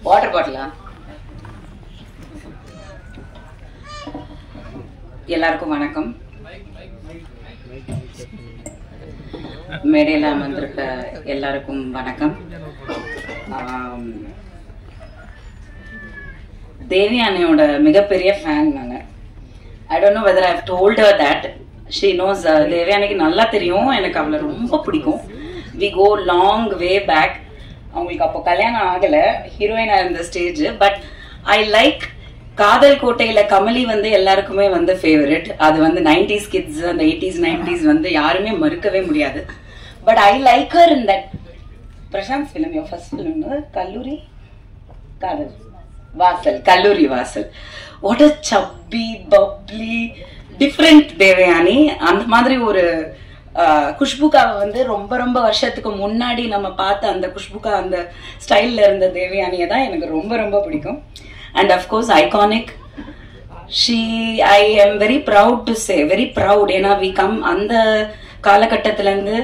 Water பாட்டிலா? எல்லாருக்கும் வணக்கம். மேடையில் அமர்ந்திருக்க எல்லாருக்கும் வணக்கம். தேவி அண்ணையோட மிகப்பெரிய ஃபேன் நான். I don't know whether I've told her that. She knows. தேவி அண்ணைக்கு நல்லா தெரியும் எனக்கு அவளை ரொம்ப பிடிக்கும். We go long way back. அவங்களுக்கு அப்போ கல்யாணம் ஆகல, ஹீரோயினா இருந்த ஸ்டேஜ். பட் ஐ லைக் காதல் கோட்டையில கமலி வந்து எல்லாருக்குமே வந்து ஃபேவரட். அது வந்து 90s கிட்ஸ், அந்த 80s 90s வந்து யாருமே மறுக்கவே முடியாது. But I like her in that Prashanth film, your first film Kalloori Kadhal வாசல், கல்லூரி வாசல். வாட் அ சப்பி பப்ளி டிஃப்ரெண்ட் தேவயானி. அந்த மாதிரி ஒரு குஷ்புகாவை வந்து ரொம்ப ரொம்ப வருஷத்துக்கு முன்னாடி நம்ம பார்த்த அந்த குஷ்புகா அந்த ஸ்டைல்ல இருந்த தேவயானியை தான் எனக்கு ரொம்ப ரொம்ப பிடிக்கும். And of course iconic. I am very proud to say, very proud. ஏன்னா வி கம் அந்த காலகட்டத்துல இருந்து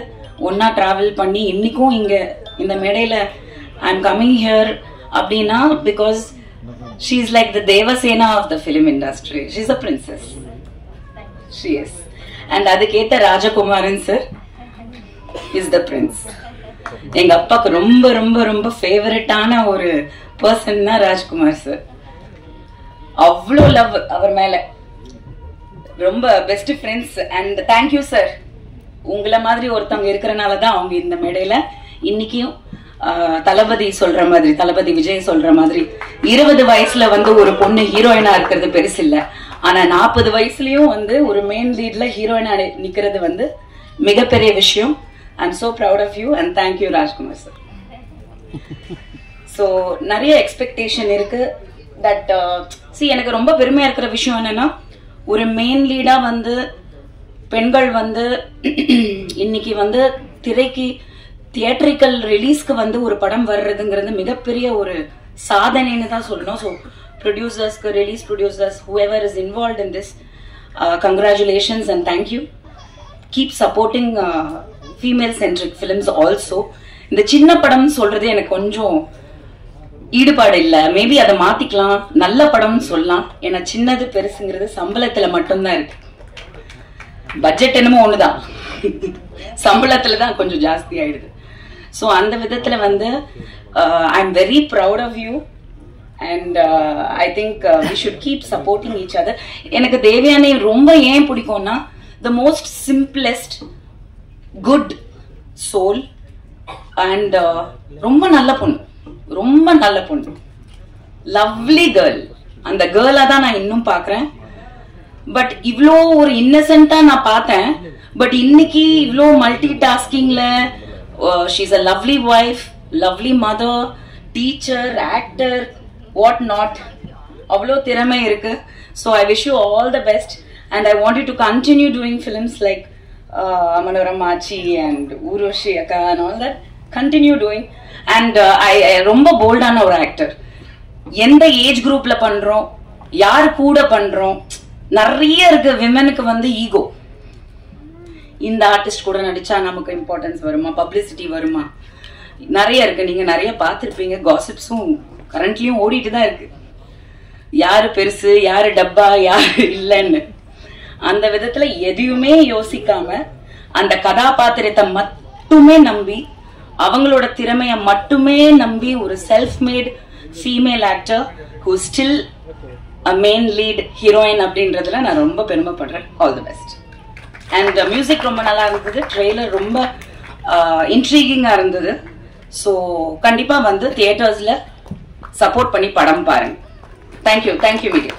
ஒன்னா டிராவல் பண்ணி இன்னைக்கும் இங்க இந்த மேடையில ஐ எம் கம்மிங் ஹியர் அப்படின்னா because she is like the Devasena of the film industry. She is a princess. She is. And aduketa Rajakumaran sir is the prince. எங்க அப்பாக்கு ரொம்ப ரொம்ப ரொம்ப ஃபேவரட்டான ஒரு பர்சன் தான் ராஜ்குமார் சார். அவ்வளோ லவ் அவர் மேல, ரொம்ப best friends. And thank you sir. உங்களை மாதிரி ஒருத்தவங்க இருக்கிறனால தான் அவங்க இந்த மேடையில இன்னைக்கும் தளபதி சொல்ற மாதிரி, தளபதி விஜய் சொல்ற மாதிரி 20 வயசுல வந்து ஒரு பொண்ணு ஹீரோயினா இருக்கிறது பெருசு இல்ல, ஆனா 40 வயசுலயும் வந்து ஒரு மெயின் லீட்ல ஹீரோயினா நிக்கிறது வந்து மிகப்பெரிய விஷயம். I am so proud of you and thank you Rajkumar sir. So நிறைய எக்ஸ்பெக்டேஷன் இருக்கு. தட் எனக்கு ரொம்ப பெருமையா இருக்கிற விஷயம் என்னன்னா, ஒரு மெயின் லீடா வந்து பெண்கள் வந்து இன்னைக்கு வந்து திரைக்கு தியேட்டரிக்கல் ரிலீஸ்க்கு வந்து ஒரு படம் வர்றதுங்கிறது மிகப்பெரிய ஒரு சாதனைன்னு தான் சொல்லணும். ஸோ ப்ரொடியூசர்ஸ்க்கு, release producers, whoever is involved in this, congratulations and thank you. Keep supporting female centric films also. இந்த சின்ன படம் சொல்றது எனக்கு கொஞ்சம் ஈடுபாடு இல்லை. மேபி அதை மாத்திக்கலாம், நல்ல படம்னு சொல்லலாம். ஏன்னா சின்னது பெருசுங்கிறது சம்பளத்துல மட்டும்தான் இருக்கு. பட்ஜெட் என்னமோ ஒண்ணுதான், சம்பளத்துல தான் கொஞ்சம் ஜாஸ்தி ஆயிடுது. ஸோ அந்த விதத்துல வந்து I am very proud of you and I think we should keep supporting each other. எனக்கு தேவயானி ரொம்ப ஏன் பிடிக்கும்னா, the most simplest good soul and ரொம்ப நல்ல பொண்ணு, ரொம்ப நல்ல பொண்ணு, லவ்லி கேர்ள். அந்த கேர்ளா தான் நான் இன்னும் பாக்குறேன். பட் இவ்வளோ ஒரு இன்னசென்ட்டா நான் பார்த்தேன். பட் இன்னைக்கு இவ்வளோ மல்டி டாஸ்கிங்ல she's a lovely wife, lovely mother, teacher, actor, what not. அவ்வளோ திறமை இருக்கு. So I wish you all the best and I want you to continue doing films like மனோரமாச்சி அண்ட் ஊர்வஷி அக்கா and all that. Continue doing. And ரொம்ப போல்டான ஒரு actor. எந்த age குரூப்ல பண்றோம், யாரு கூட பண்றோம், நிறைய இருக்கு. விமனுக்கு வந்து ஈகோ, இந்த ஆர்டிஸ்ட் கூட நடிச்சா நமக்கு இம்பார்ட்டன்ஸ் வருமா, பப்ளிசிட்டி வருமா, நிறைய இருக்கு. நீங்க நிறைய பார்த்திருப்பீங்க. காசிப்ஸும் கரண்ட்லயும் ஓடிட்டு தான் இருக்கு. யாரு பெருசு, யாரு டப்பா, யாரு இல்லைன்னு. அந்த விதத்துல எதையுமே யோசிக்காம அந்த கதாபாத்திரத்தை மட்டுமே நம்பி, அவங்களோட திறமைய மட்டுமே நம்பி ஒரு self made female actor who still main lead heroine அப்படின்றதுல நான் ரொம்ப பெருமைப்படுறேன். All the best. And music ரொம்ப நல்லா இருந்தது. ட்ரெய்லர் ரொம்ப இன்ட்ரீகிங்கா இருந்தது. ஸோ கண்டிப்பா வந்து தியேட்டர்ஸ்ல சப்போர்ட் பண்ணி படம் பாருங்க. Thank you, thank you media.